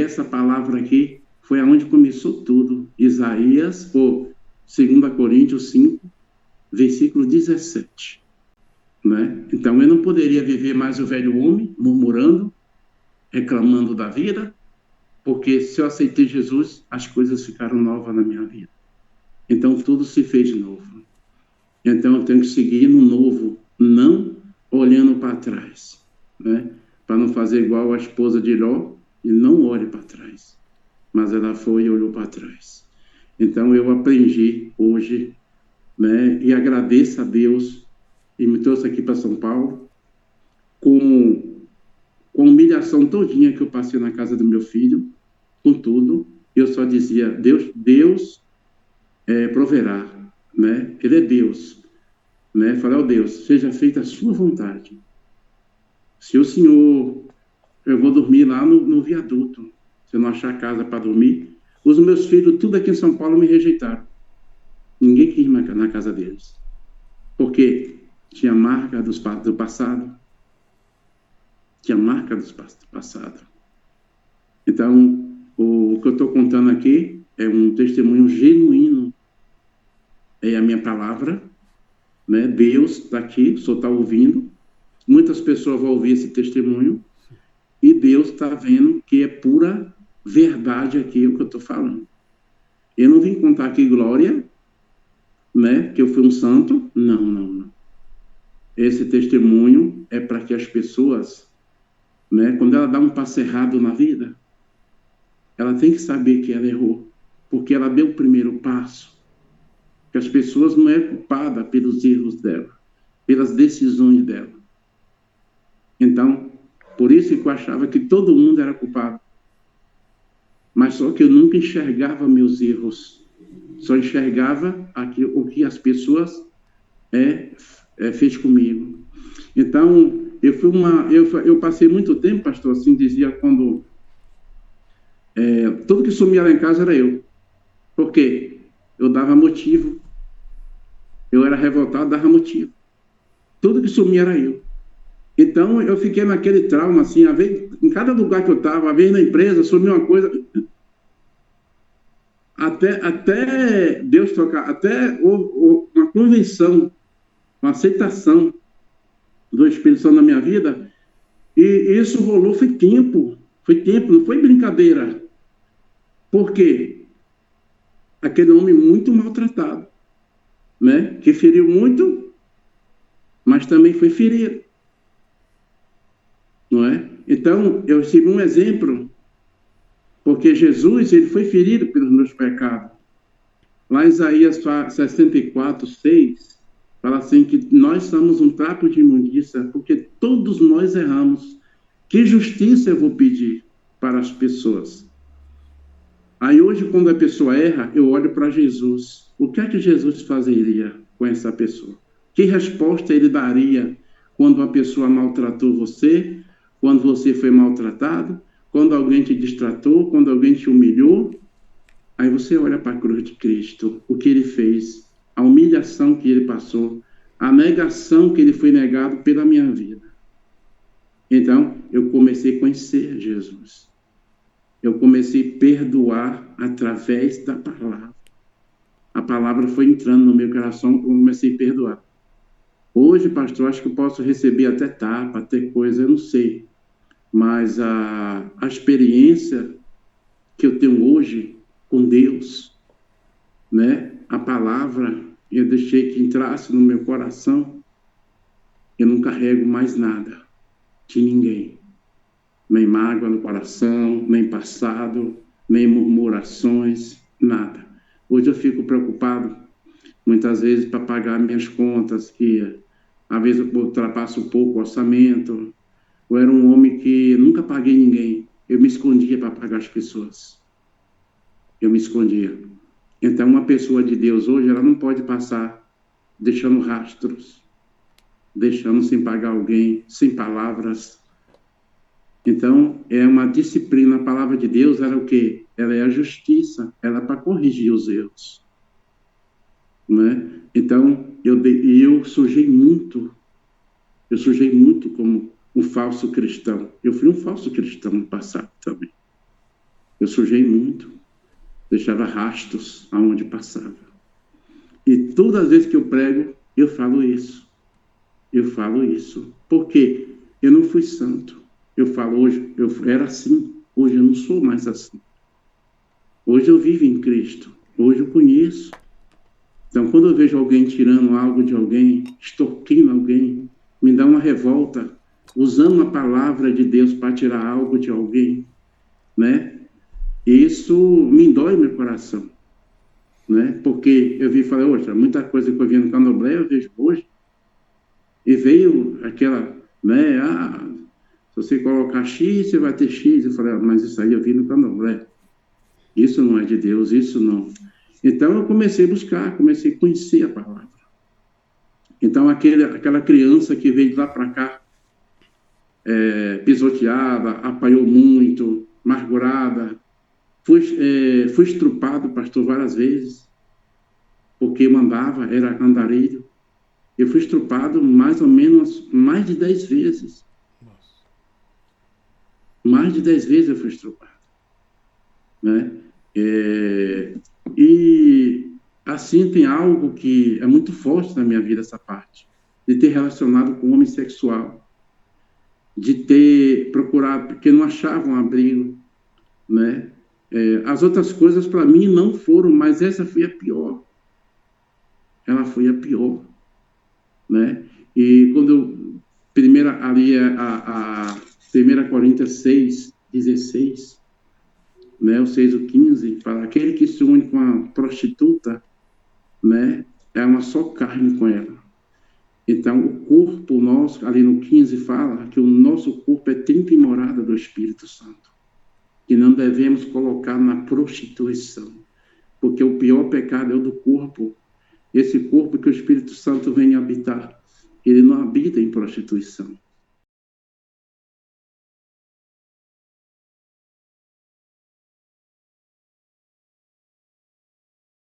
essa palavra aqui foi aonde começou tudo. Isaías, ou 2 Coríntios 5, versículo 17. Né? Então, eu não poderia viver mais o velho homem, murmurando, reclamando da vida, porque se eu aceitei Jesus, as coisas ficaram novas na minha vida. Então, tudo se fez novo. Então, eu tenho que seguir no novo, não olhando para trás, né? Para não fazer igual a esposa de Ló, e não olhe para trás. Mas ela foi e olhou para trás. Então, eu aprendi hoje, né? E agradeço a Deus, e me trouxe aqui para São Paulo, com a humilhação todinha que eu passei na casa do meu filho, com tudo, eu só dizia, Deus proverá, né? Ele é Deus, né? Falei, Deus, seja feita a sua vontade. Se o Senhor, eu vou dormir lá no viaduto, se eu não achar casa para dormir, os meus filhos, tudo aqui em São Paulo, me rejeitaram. Ninguém quis ir na casa deles, porque tinha marca do passado, tinha marca do passado. Então, o que eu estou contando aqui é um testemunho genuíno. É a minha palavra, né? Deus está aqui, o senhor está ouvindo. Muitas pessoas vão ouvir esse testemunho e Deus está vendo que é pura verdade aqui o que eu estou falando. Eu não vim contar aqui glória, né? Que eu fui um santo. Não. Esse testemunho é para que as pessoas, né? Quando ela dá um passo errado na vida, ela tem que saber que ela errou, porque ela deu o primeiro passo. Que as pessoas não é culpada pelos erros dela, pelas decisões dela. Então, por isso que eu achava que todo mundo era culpado. Mas só que eu nunca enxergava meus erros. Só enxergava o que as pessoas fez comigo. Então, eu passei muito tempo, pastor, assim dizia, quando tudo que sumia lá em casa era eu. Por quê? Eu dava motivo. Eu era revoltado, dava motivo. Tudo que sumia era eu. Então, eu fiquei naquele trauma, assim, em cada lugar que eu estava, às vezes na empresa, sumiu uma coisa. Até Deus tocar, até uma convenção, uma aceitação do Espírito Santo na minha vida, e isso rolou, foi tempo, não foi brincadeira. Por quê? Aquele homem muito maltratado, né? Que feriu muito, mas também foi ferido. Não é? Então, eu tive um exemplo, porque Jesus, ele foi ferido pelos meus pecados. Lá em Isaías 64, 6, fala assim que nós somos um trapo de imundícia, porque todos nós erramos. Que justiça eu vou pedir para as pessoas? Aí hoje, quando a pessoa erra, eu olho para Jesus. O que é que Jesus fazeria com essa pessoa? Que resposta ele daria quando uma pessoa maltratou você, quando você foi maltratado, quando alguém te destratou, quando alguém te humilhou? Aí você olha para a cruz de Cristo, o que ele fez, a humilhação que ele passou, a negação que ele foi negado pela minha vida. Então, eu comecei a conhecer Jesus. Eu comecei a perdoar através da palavra. A palavra foi entrando no meu coração, eu comecei a perdoar. Hoje, pastor, acho que eu posso receber até tapa, até coisa, eu não sei. Mas a experiência que eu tenho hoje com Deus, né? A palavra, eu deixei que entrasse no meu coração, eu não carrego mais nada de ninguém. Nem mágoa no coração, nem passado, nem murmurações, nada. Hoje eu fico preocupado, muitas vezes, para pagar minhas contas, que às vezes eu ultrapasso um pouco o orçamento. Eu era um homem que nunca paguei ninguém. Eu me escondia para pagar as pessoas. Eu me escondia. Então, uma pessoa de Deus hoje, ela não pode passar deixando rastros, deixando sem pagar alguém, sem palavras. Então, é uma disciplina. A palavra de Deus, ela é o quê? Ela é a justiça, ela é para corrigir os erros. Né? Então, eu sujei muito como um falso cristão. Eu fui um falso cristão no passado também. Eu sujei muito, deixava rastros aonde passava. E todas as vezes que eu prego, eu falo isso. Eu falo isso. Por quê? Eu não fui santo. Eu falo hoje, eu era assim. Hoje eu não sou mais assim. Hoje eu vivo em Cristo. Hoje eu conheço. Então, quando eu vejo alguém tirando algo de alguém, extorquindo alguém, me dá uma revolta, usando uma palavra de Deus para tirar algo de alguém, né? Isso me dói meu coração, né? Porque eu vi e falei, oxa, muita coisa que eu vi no Candomblé eu vejo hoje. E veio aquela, né? Se você colocar X, você vai ter X. Eu falei, mas isso aí eu vi no Candomblé. Isso não é de Deus, isso não. Então eu comecei a buscar, comecei a conhecer a palavra. Então aquela criança que veio de lá para cá, pisoteada, apanhou muito, amargurada, foi estrupado, pastor, várias vezes, porque mandava, era andarilho. Eu fui estrupado mais ou menos mais de 10 vezes. Mais de 10 vezes eu fui estrupado, né? E assim tem algo que é muito forte na minha vida, essa parte, de ter relacionado com homossexual, de ter procurado, porque não achava um abrigo, né? As outras coisas para mim não foram, mas essa foi a pior. Ela foi a pior, né? E quando primeira ali a 1 Coríntios 6:16, né, o 6 ou 15, fala, aquele que se une com a prostituta, né, é uma só carne com ela. Então, o corpo nosso, ali no 15 fala que o nosso corpo é templo e morada do Espírito Santo, que não devemos colocar na prostituição, porque o pior pecado é o do corpo. Esse corpo que o Espírito Santo vem habitar, ele não habita em prostituição.